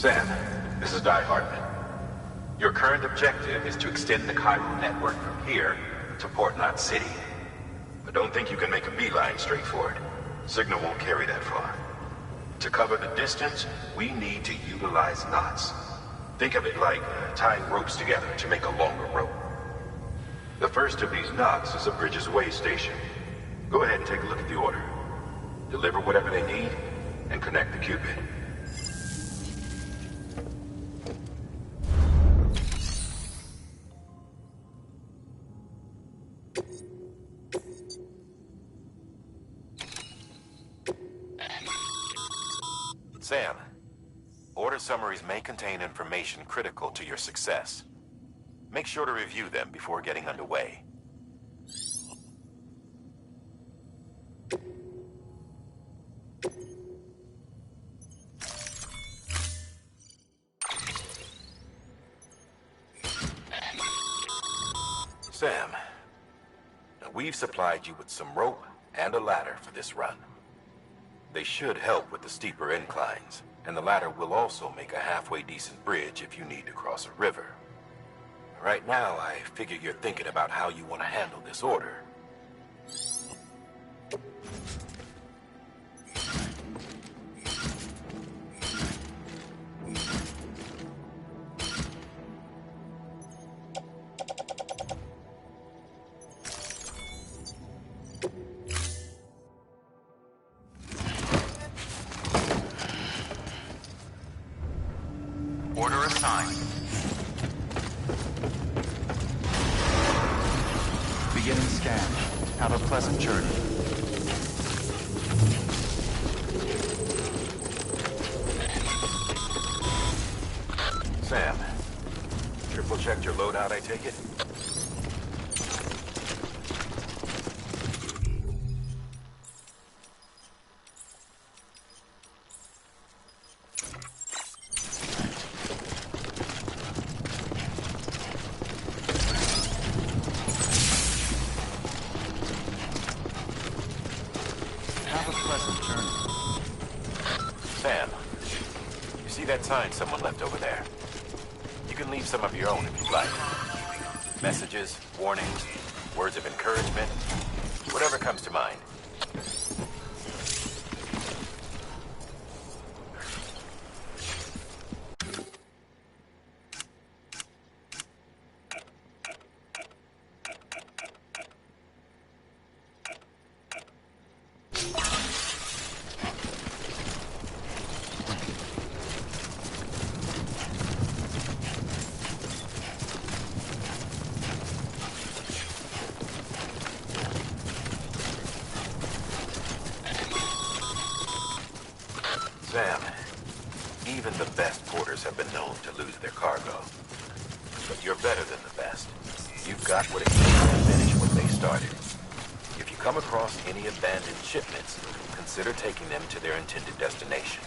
Sam, this is Di Hartman. Your current objective is to extend the Chiral network from here to Port Knot City. But don't think you can make a beeline straight for it. Signal won't carry that far. To cover the distance, we need to utilize knots. Think of it like tying ropes together to make a longer rope. The first of these knots is a Bridges Way station. Go ahead and take a look at the order. Deliver whatever they need, and connect the Cupid. Sam, order summaries may contain information critical to your success. Make sure to review them before getting underway. Sam, we've supplied you with some rope and a ladder for this run. They should help with the steeper inclines, and the ladder will also make a halfway decent bridge if you need to cross a river. Right now, I figure you're thinking about how you want to handle this order. Order assigned. Beginning scan. Have a pleasant journey. Sam, triple checked your loadout, I take it? Sam, you see that sign someone left over there? You can leave some of your own if you'd like. Messages, warnings, words of encouragement, whatever comes to mind. Sam, even the best porters have been known to lose their cargo. But you're better than the best. You've got what it takes to finish what they started. If you come across any abandoned shipments, consider taking them to their intended destination.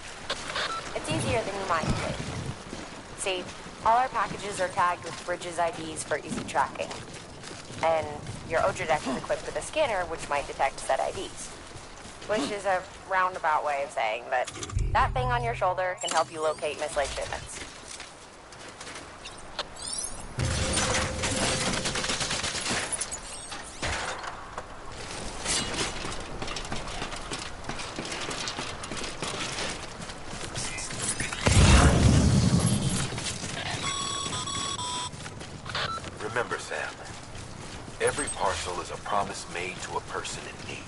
It's easier than you might think. See, all our packages are tagged with Bridges IDs for easy tracking. And your Ultra deck is equipped with a scanner which might detect said IDs. Which is a roundabout way of saying that that thing on your shoulder can help you locate mislaid shipments. Remember, Sam, every parcel is a promise made to a person in need.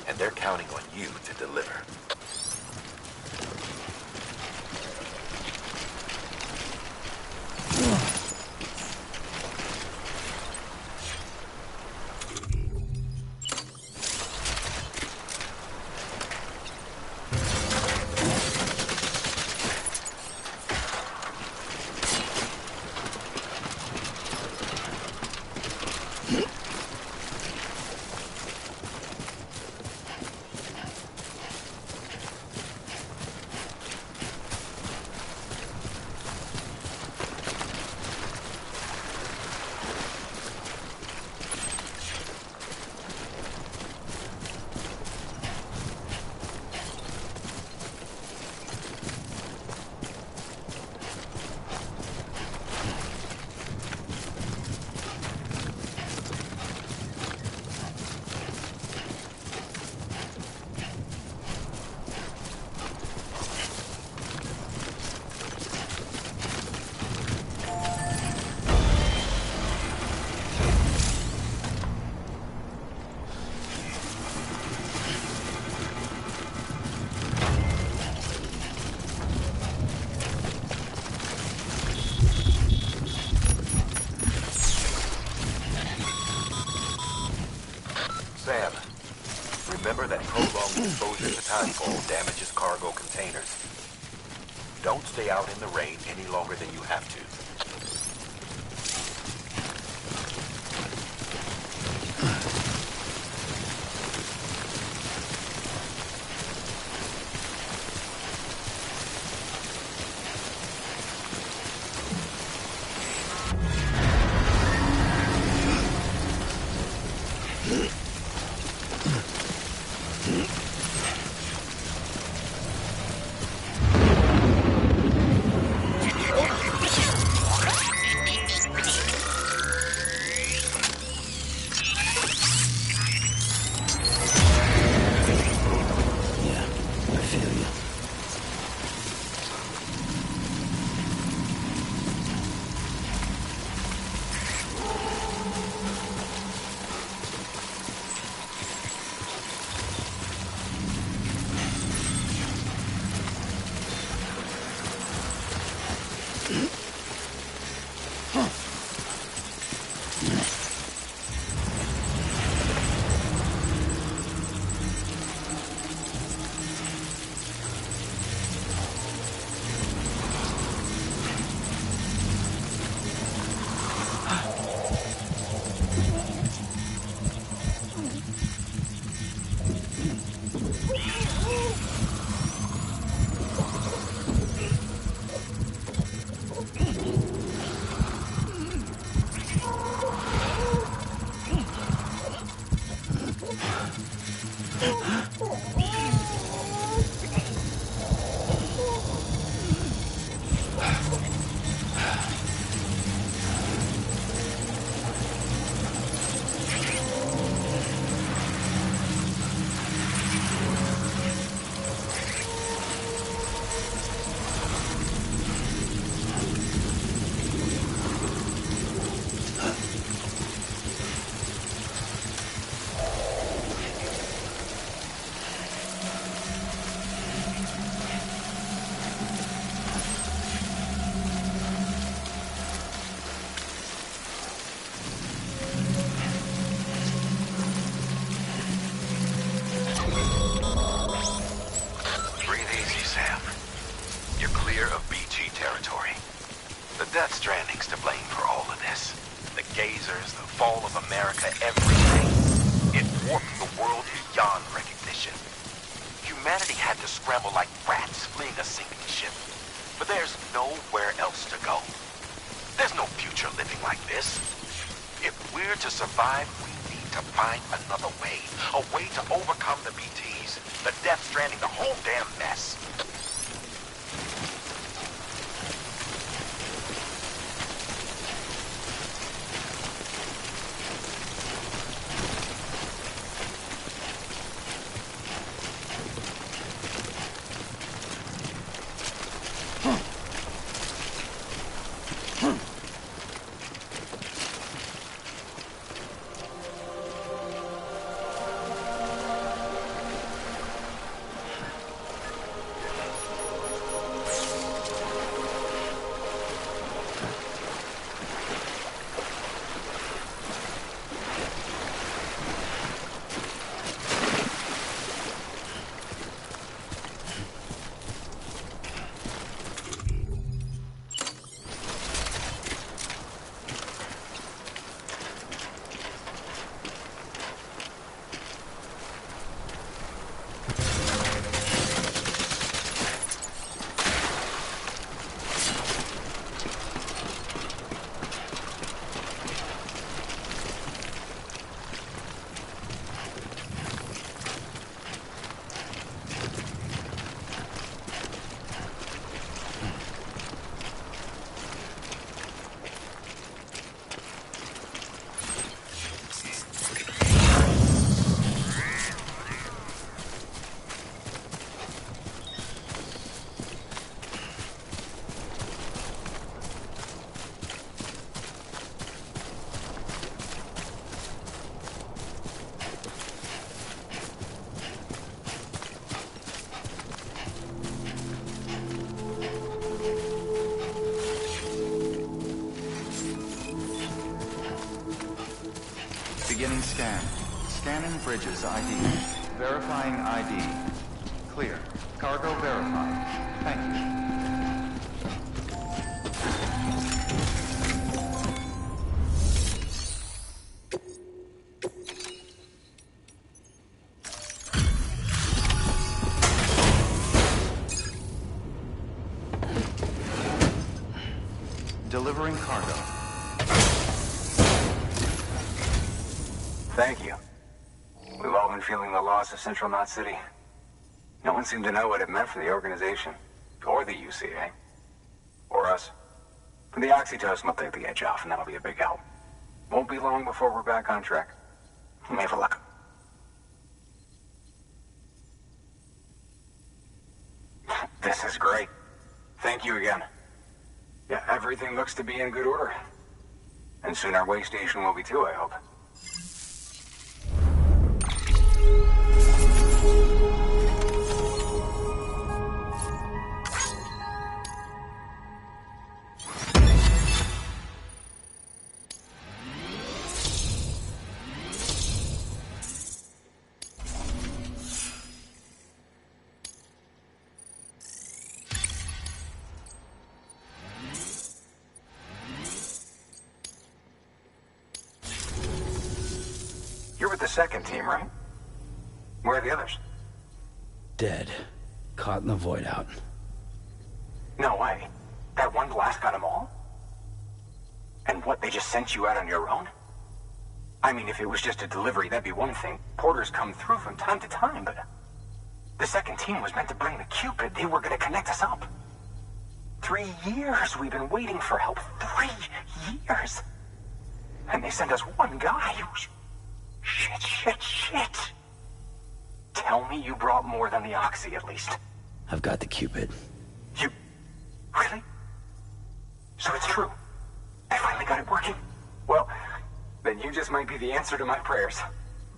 And they're counting on you to deliver. Exposure to timefall damages cargo containers. Don't stay out in the rain any longer than you have to. Stranding's to blame for all of this. The gazers, the fall of America, everything. It warped the world beyond recognition. Humanity had to scramble like rats fleeing a sinking ship. But there's nowhere else to go. There's no future living like this. If we're to survive, we need to find another way. A way to overcome the BTs, the Death Stranding, the whole damn mess. Beginning scan. Scanning Bridges ID. Verifying ID. Clear. Cargo verified. Thank you. Delivering cargo. Thank you. We've all been feeling the loss of Central Knot City. No one seemed to know what it meant for the organization, or the UCA, or us. The oxytocin will take the edge off, and that'll be a big help. Won't be long before we're back on track. We may have luck. This is great. Thank you again. Yeah, everything looks to be in good order. And soon our way station will be too, I hope. You're with the second team, right? Where are the others? Dead. Caught in the void out. No way. That one blast got them all? And what, they just sent you out on your own? I mean, if it was just a delivery, that'd be one thing. Porters come through from time to time, but... The second team was meant to bring the Cupid. They were gonna connect us up. 3 years we've been waiting for help. 3 years! And they sent us one guy who's... Shit. Tell me you brought more than the Oxy, at least. I've got the Cupid. You... Really? So it's true. I finally got it working. Well, then you just might be the answer to my prayers.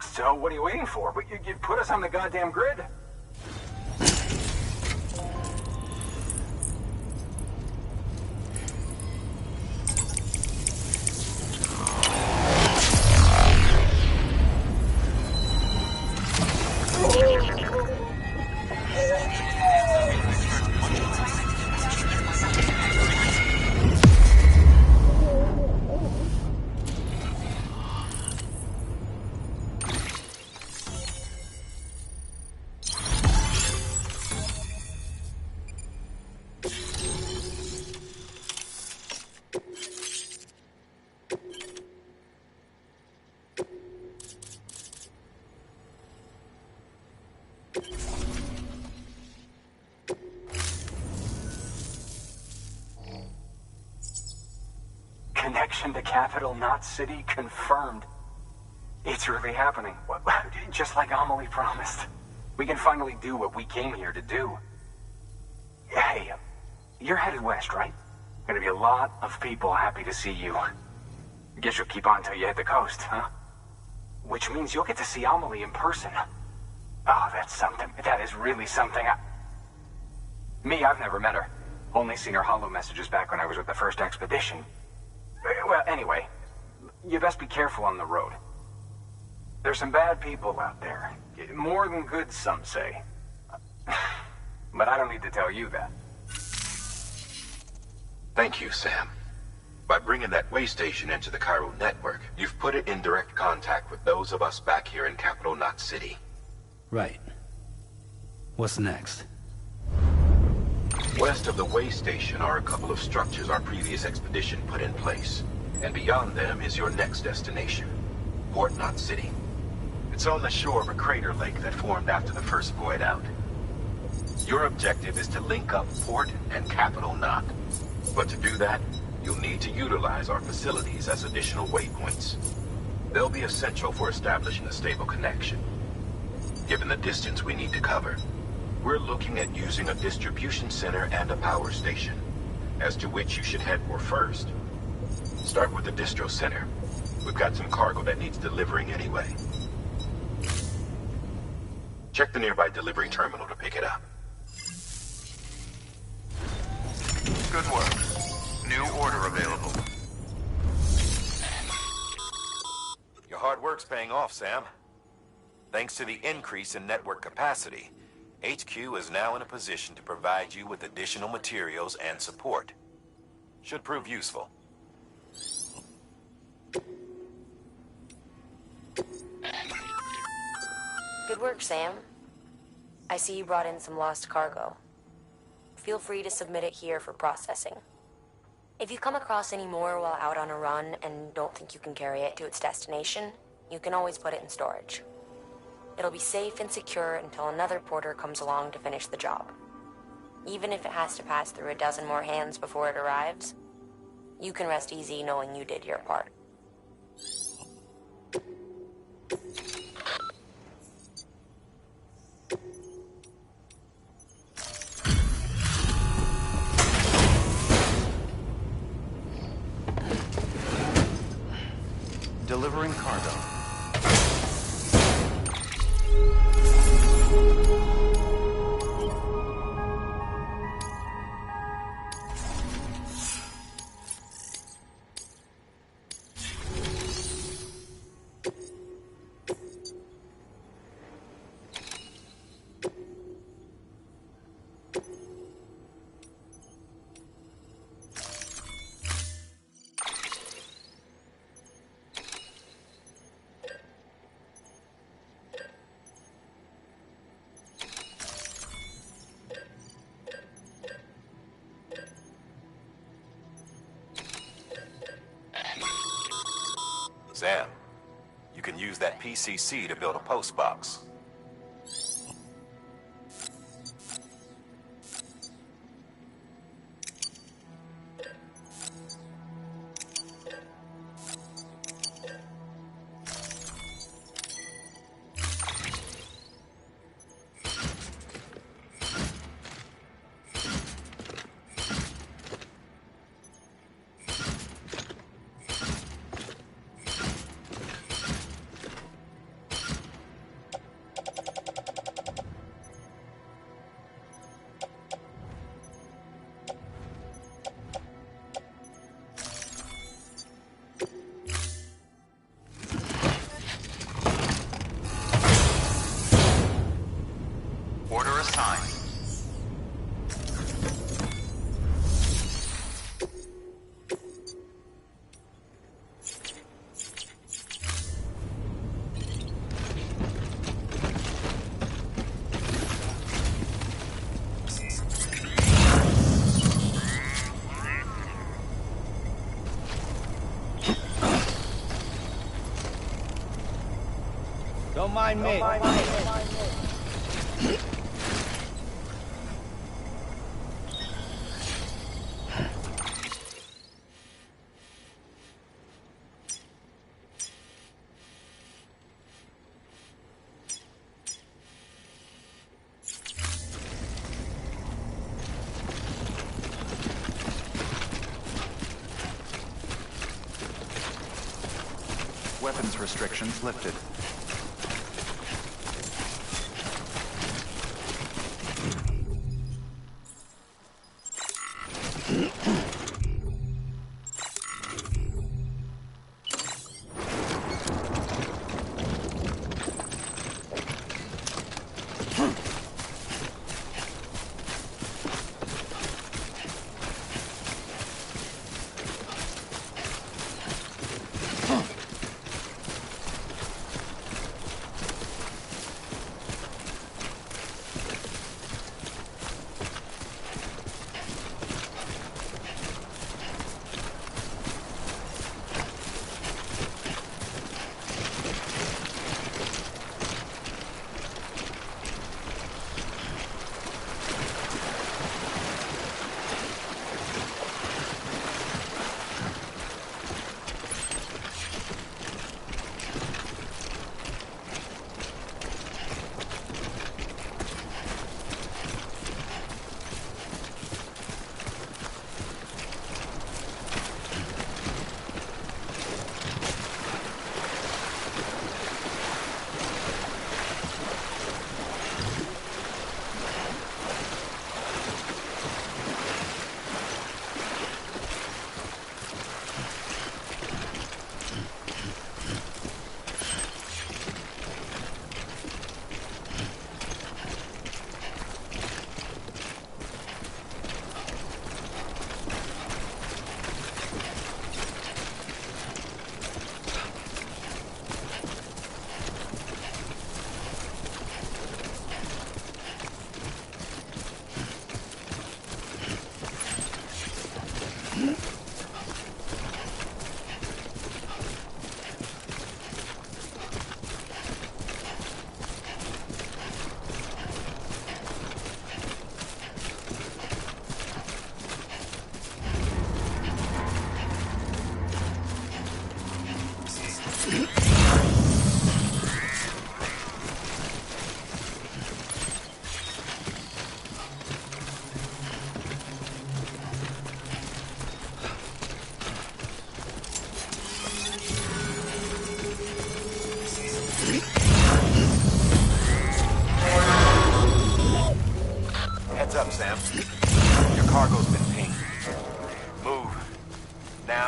So what are you waiting for? But you put us on the goddamn grid. Connection to Capital Knot City confirmed. It's really happening. Just like Amelie promised. We can finally do what we came here to do. Hey, you're headed west, right? Gonna be a lot of people happy to see you. Guess you'll keep on till you hit the coast, huh? Which means you'll get to see Amelie in person. Oh, that's something. That is really something. I've never met her. Only seen her holo messages back when I was with the first expedition. Well, anyway, you best be careful on the road. There's some bad people out there. More than good, some say. But I don't need to tell you that. Thank you, Sam. By bringing that way station into the Cairo network, you've put it in direct contact with those of us back here in Capital Knot City. Right. What's next? West of the way station are a couple of structures our previous expedition put in place. And beyond them is your next destination, Port Knot City. It's on the shore of a crater lake that formed after the first void out. Your objective is to link up Port and Capital Knot. But to do that, you'll need to utilize our facilities as additional waypoints. They'll be essential for establishing a stable connection. Given the distance we need to cover, we're looking at using a distribution center and a power station, as to which you should head for first. Start with the distro center. We've got some cargo that needs delivering anyway. Check the nearby delivery terminal to pick it up. Good work. New order available. Your hard work's paying off, Sam. Thanks to the increase in network capacity, HQ is now in a position to provide you with additional materials and support. Should prove useful. Good work, Sam. I see you brought in some lost cargo. Feel free to submit it here for processing. If you come across any more while out on a run and don't think you can carry it to its destination, you can always put it in storage. It'll be safe and secure until another porter comes along to finish the job. Even if it has to pass through a dozen more hands before it arrives, you can rest easy knowing you did your part. Delivering cargo. Sam, you can use that PCC to build a post box. Order assigned. Don't mind me. Weapons restrictions lifted.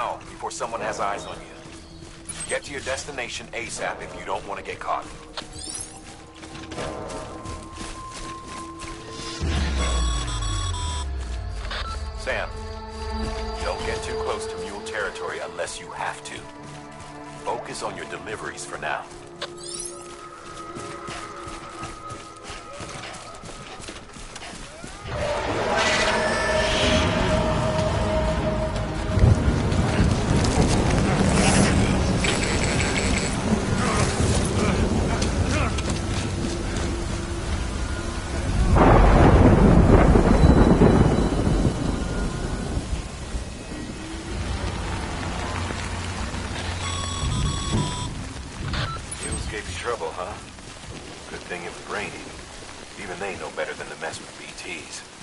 now, before someone has eyes on you. Get to your destination ASAP if you don't want to get caught. Sam, don't get too close to Mule territory unless you have to. Focus on your deliveries for now. Gave you trouble, huh? Good thing it was raining. Even they know better than to mess with BTs.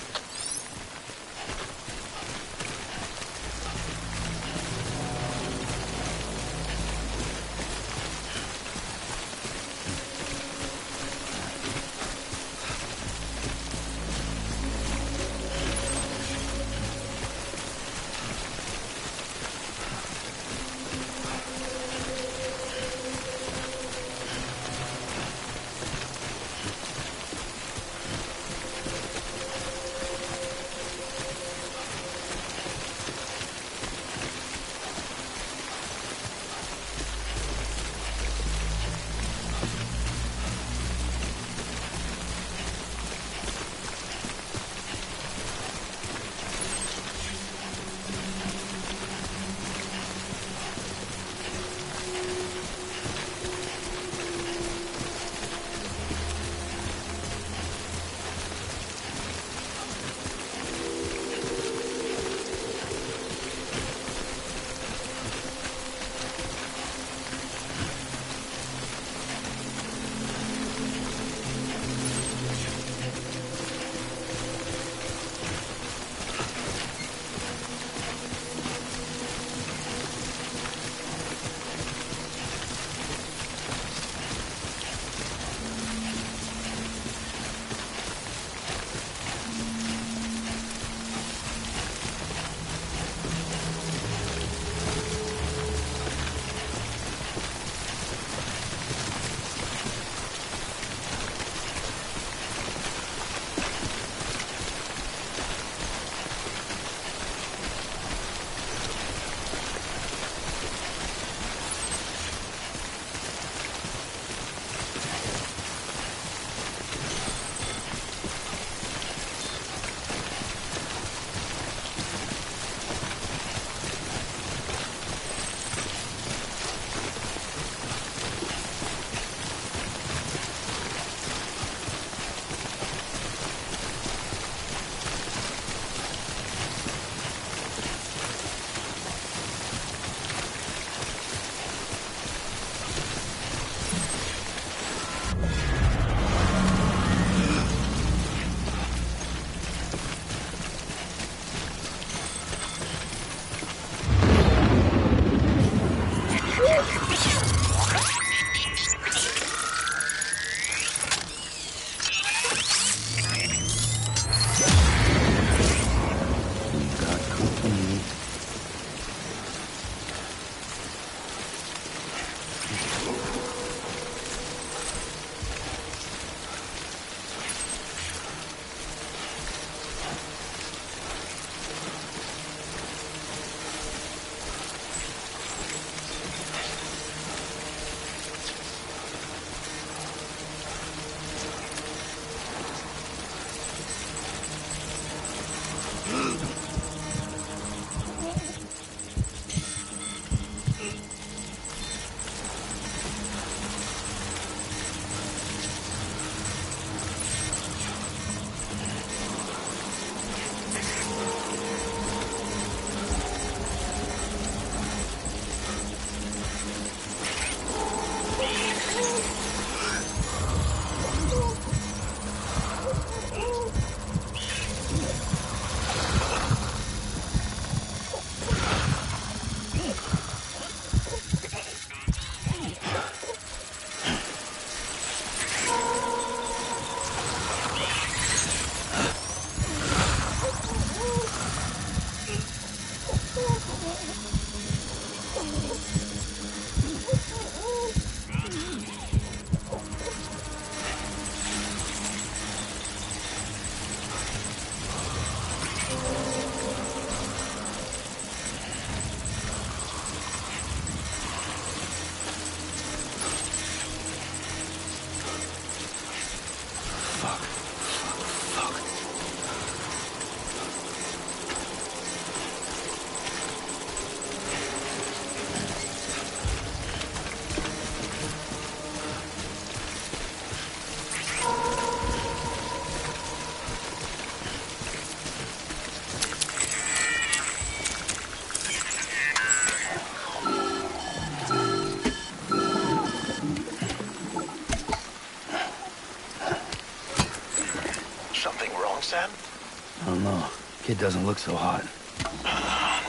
It doesn't look so hot.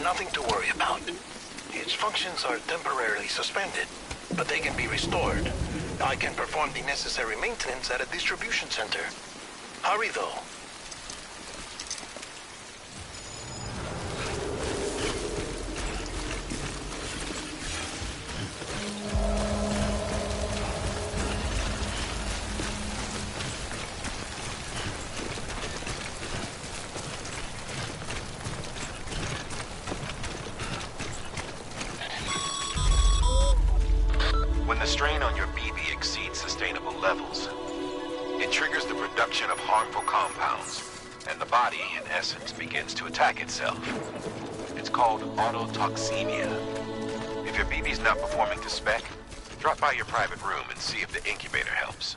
Nothing to worry about. Its functions are temporarily suspended, but they can be restored. I can perform the necessary maintenance at a distribution center. Hurry, though. When the strain on your BB exceeds sustainable levels, it triggers the production of harmful compounds, and the body, in essence, begins to attack itself. It's called autotoxemia. If your BB's not performing to spec, drop by your private room and see if the incubator helps.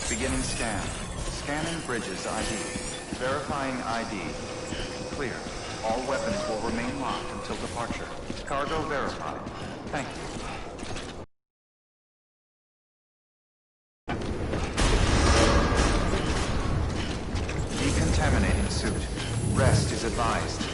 Beginning scan. Scanning Bridges ID. Verifying ID. Clear. All weapons will remain locked until departure. Cargo verified. Thank you. Decontaminating suit. Rest is advised.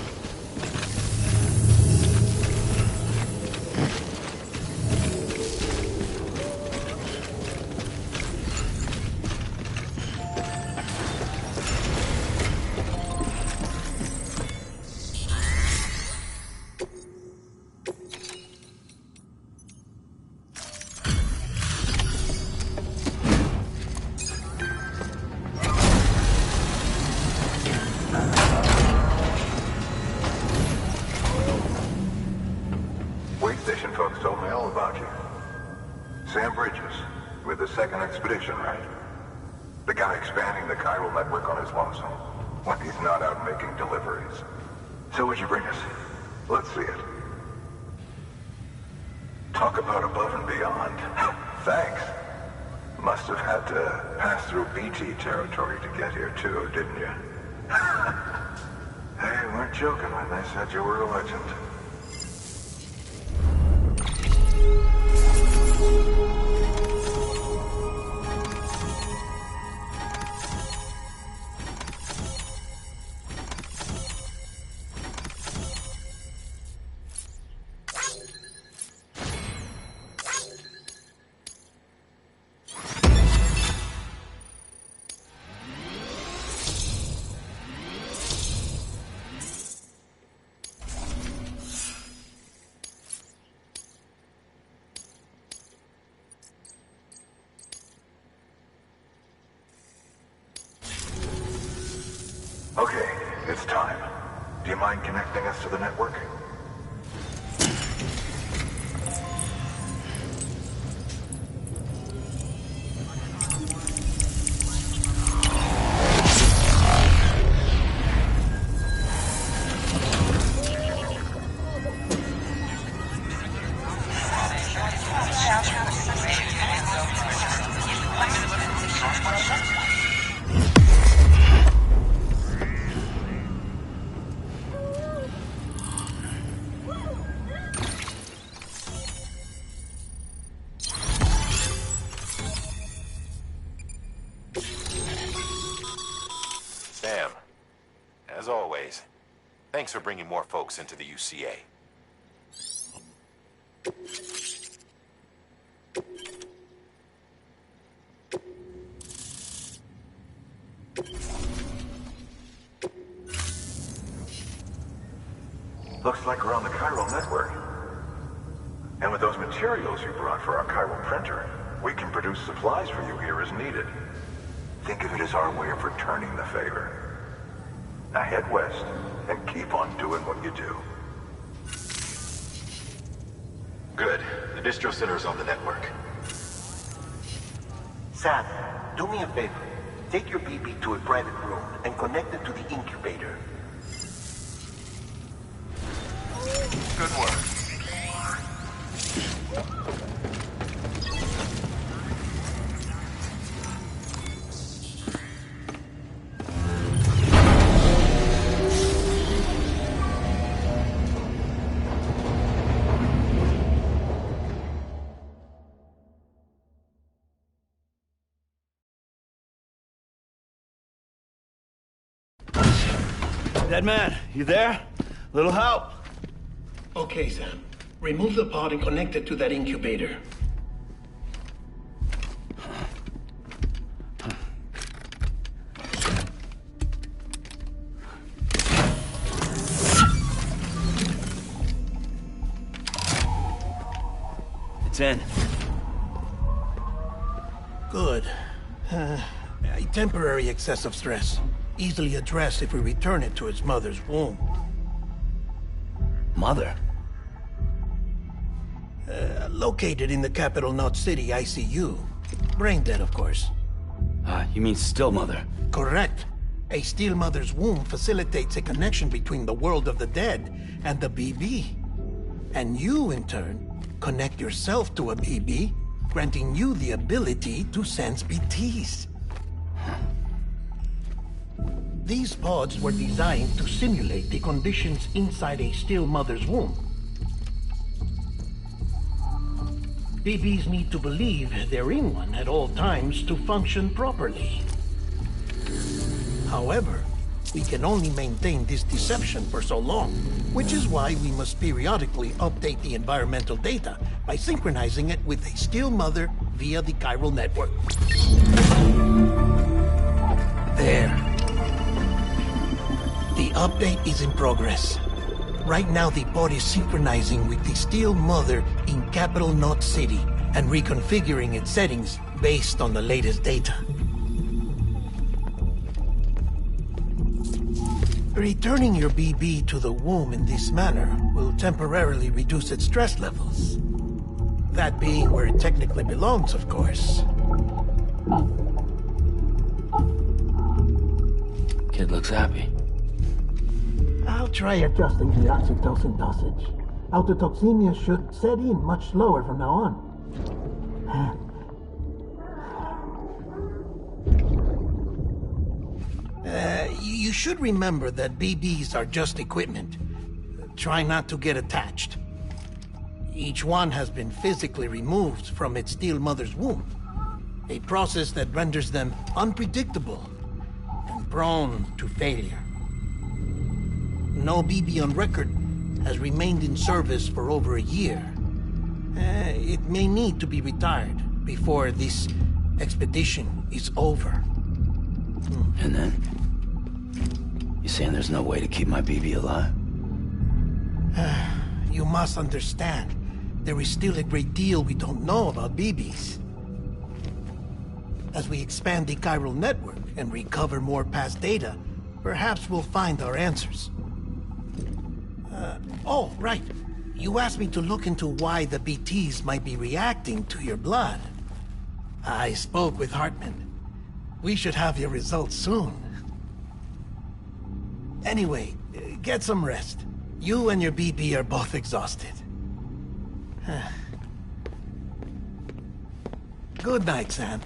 Station folks told me all about you. Sam Bridges, with the second expedition, right? The guy expanding the chiral network on his lonesome, when he's not out making deliveries. So what'd you bring us? Let's see it. Talk about above and beyond. Thanks. Must have had to pass through BT territory to get here too, didn't you? They weren't joking when they said you were a legend. Okay, it's time. Do you mind connecting us to the network? Sam, as always, thanks for bringing more folks into the UCA. Looks like we're on the chiral network. And with those materials you brought for our chiral printer, we can produce supplies for you here as needed. Think of it as our way of returning the favor. Now head west and keep on doing what you do. Good. The distro center is on the network. Sam, do me a favor. Take your BB to a private room and connect it to the incubator. Good work. Dead man, you there? Little help? Okay, Sam. Remove the pod and connect it to that incubator. It's in. Good. A temporary excessive stress. Easily addressed if we return it to its mother's womb. Mother? Located in the capital Knot City ICU. Brain dead, of course. You mean still mother? Correct. A still mother's womb facilitates a connection between the world of the dead and the BB. And you, in turn, connect yourself to a BB, granting you the ability to sense BTs. These pods were designed to simulate the conditions inside a still mother's womb. BBs need to believe they're in one at all times to function properly. However, we can only maintain this deception for so long, which is why we must periodically update the environmental data by synchronizing it with a still mother via the chiral network. There. The update is in progress. Right now, the pod is synchronizing with the still mother in capital Knot City and reconfiguring its settings based on the latest data. Returning your BB to the womb in this manner will temporarily reduce its stress levels. That being where it technically belongs, of course. Kid looks happy. I'll try adjusting the oxytocin dosage. Autotoxemia should set in much slower from now on. You should remember that BBs are just equipment. Try not to get attached. Each one has been physically removed from its still mother's womb. A process that renders them unpredictable and prone to failure. No BB on record has remained in service for over a year. It may need to be retired before this expedition is over. And then? You saying there's no way to keep my BB alive? You must understand, there is still a great deal we don't know about BBs. As we expand the chiral network and recover more past data, perhaps we'll find our answers. Oh, right. You asked me to look into why the BTs might be reacting to your blood. I spoke with Hartman. We should have your results soon. Anyway, get some rest. You and your BB are both exhausted. Good night, Sam.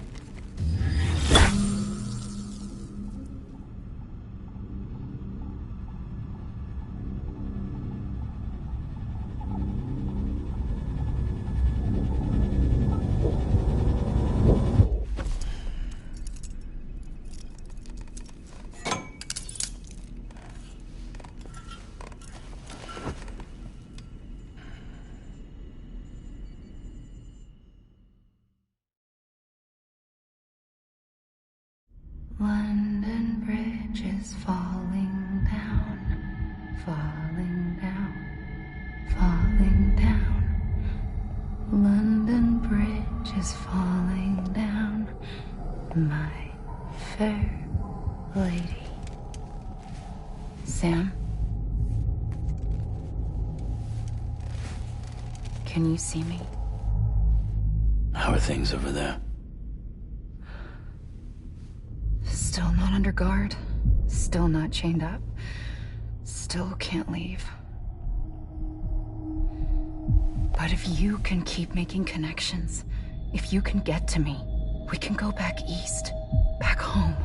London Bridge is falling down, falling down, falling down. London Bridge is falling down, my fair lady. Sam? Can you see me? How are things over there? Still not under guard. Still not chained up. Still can't leave. But if you can keep making connections, if you can get to me, we can go back east. Back home.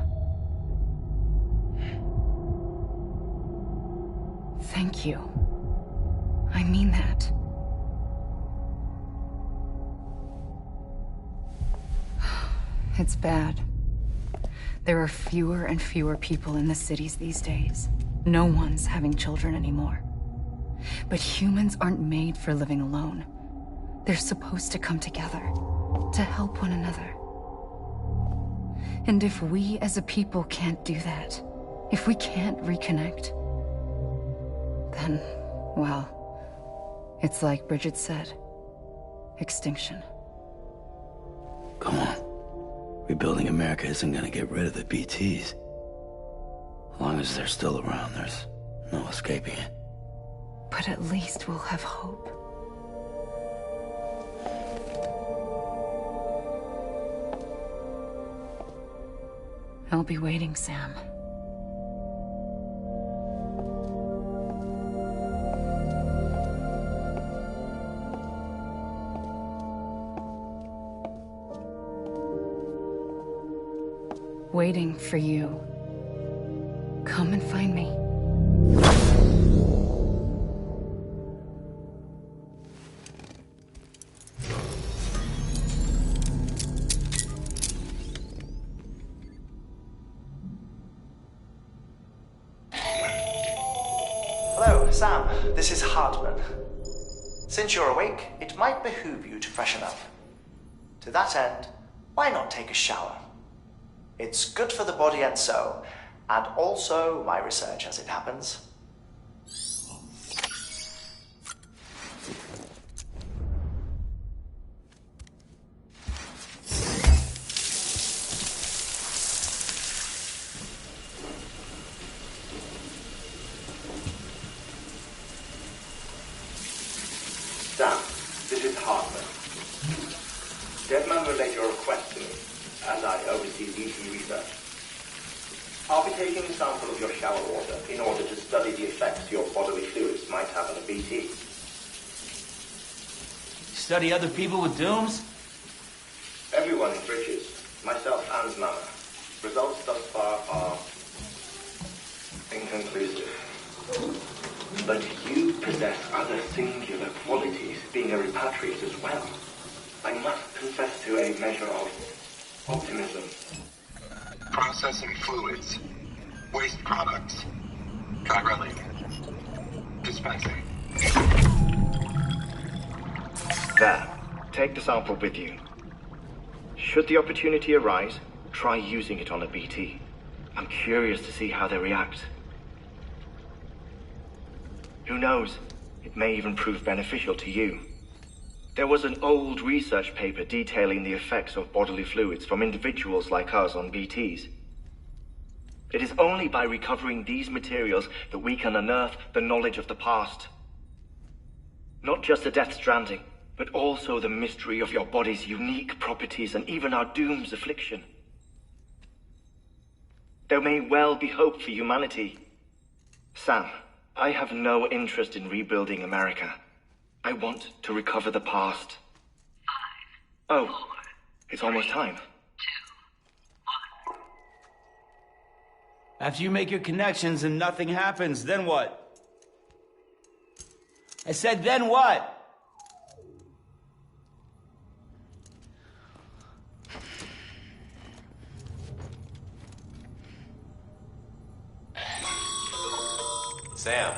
Thank you. I mean that. It's bad. There are fewer and fewer people in the cities these days. No one's having children anymore. But humans aren't made for living alone. They're supposed to come together, to help one another. And if we as a people can't do that, if we can't reconnect, then, well, it's like Bridget said, extinction. Come on. Rebuilding America isn't gonna get rid of the BTs. As long as they're still around, there's no escaping it. But at least we'll have hope. I'll be waiting, Sam. Waiting for you. Come and find me. Hello, Sam. This is Hartman. Since you're awake, it might behoove you to freshen up. To that end, why not take a shower? It's good for the body and soul, and also my research as it happens. Sam, this is Hartman. Deadman relayed your request to me, as I oversee BT research. I'll be taking a sample of your shower water in order to study the effects your bodily fluids might have on a BT. Study other people with dooms? Everyone in Bridges, myself and Mama. Results thus far are inconclusive. But you possess other singular qualities, being a repatriate as well. I must confess to a measure of optimism. Processing fluids. Waste products. Chiralic. Dispensing. There. Take the sample with you. Should the opportunity arise, try using it on a BT. I'm curious to see how they react. Who knows? It may even prove beneficial to you. There was an old research paper detailing the effects of bodily fluids from individuals like us on BTs. It is only by recovering these materials that we can unearth the knowledge of the past. Not just the Death Stranding, but also the mystery of your body's unique properties and even our doom's affliction. There may well be hope for humanity. Sam, I have no interest in rebuilding America. I want to recover the past. 5, 4, it's almost time. 2, 1. After you make your connections and nothing happens, then what? I said, then what? Sam,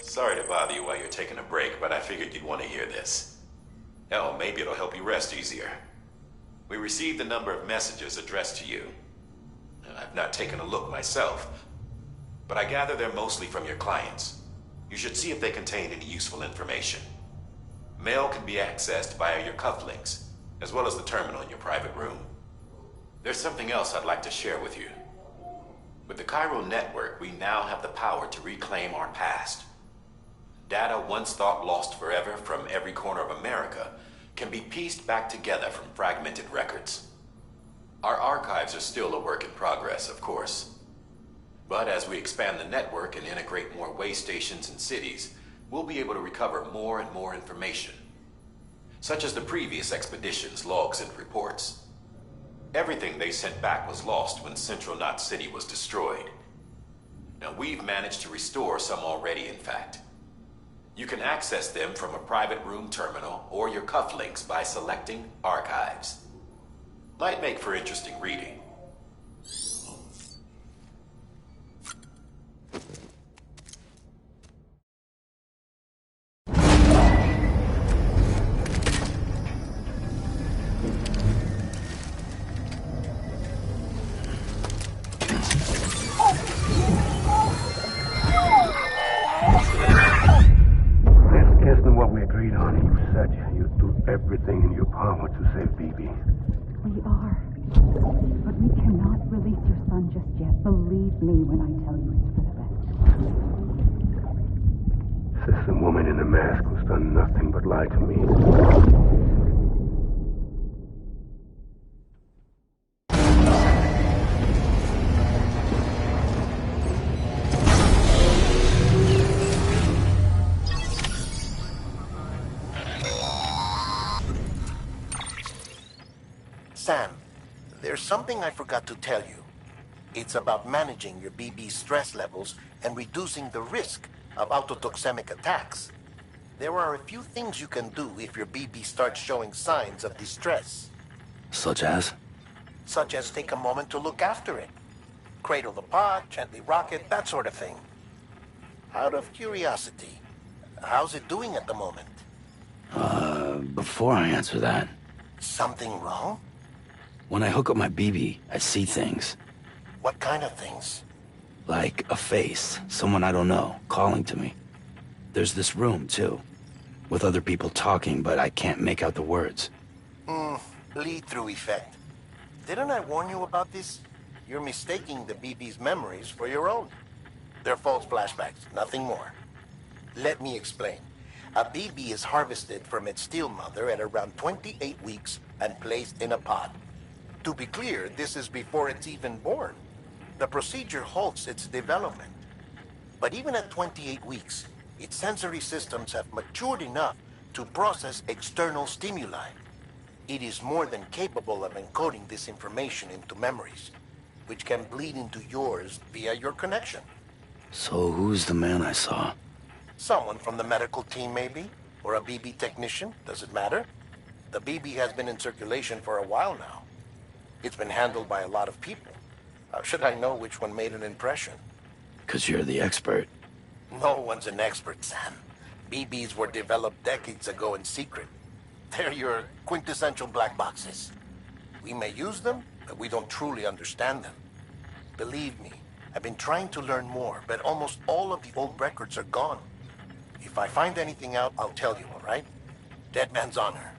sorry to bother you while you're taking a break, but I figured you'd want to hear this. Hell, maybe it'll help you rest easier. We received a number of messages addressed to you. I've not taken a look myself, but I gather they're mostly from your clients. You should see if they contain any useful information. Mail can be accessed via your cufflinks, as well as the terminal in your private room. There's something else I'd like to share with you. With the Chiral Network, we now have the power to reclaim our past. Data once thought lost forever from every corner of America can be pieced back together from fragmented records. Our archives are still a work in progress, of course. But as we expand the network and integrate more way stations and cities, we'll be able to recover more and more information, such as the previous expedition's logs and reports. Everything they sent back was lost when Central Knot City was destroyed. Now, we've managed to restore some already, in fact. You can access them from a private room terminal or your cufflinks by selecting Archives. Might make for interesting reading. carried on and you said you'd do everything in your power to save BB. We are. But we cannot release your son just yet. Believe me when I tell you it's for the best. Says the woman in the mask who's done nothing but lie to me. Sam, there's something I forgot to tell you. It's about managing your BB stress levels and reducing the risk of autotoxemic attacks. There are a few things you can do if your BB starts showing signs of distress. Such as? Such as take a moment to look after it. Cradle the pod, gently rock it, that sort of thing. Out of curiosity, how's it doing at the moment? Before I answer that... Something wrong? When I hook up my BB, I see things. What kind of things? Like a face, someone I don't know, calling to me. There's this room, too, with other people talking, but I can't make out the words. Lead-through effect. Didn't I warn you about this? You're mistaking the BB's memories for your own. They're false flashbacks, nothing more. Let me explain. A BB is harvested from its steel mother at around 28 weeks and placed in a pod. To be clear, this is before it's even born. The procedure halts its development. But even at 28 weeks, its sensory systems have matured enough to process external stimuli. It is more than capable of encoding this information into memories, which can bleed into yours via your connection. So who's the man I saw? Someone from the medical team, maybe? Or a BB technician? Does it matter? The BB has been in circulation for a while now. It's been handled by a lot of people. How should I know which one made an impression? 'Cause you're the expert. No one's an expert, Sam. BBs were developed decades ago in secret. They're your quintessential black boxes. We may use them, but we don't truly understand them. Believe me, I've been trying to learn more, but almost all of the old records are gone. If I find anything out, I'll tell you, all right? Dead man's honor.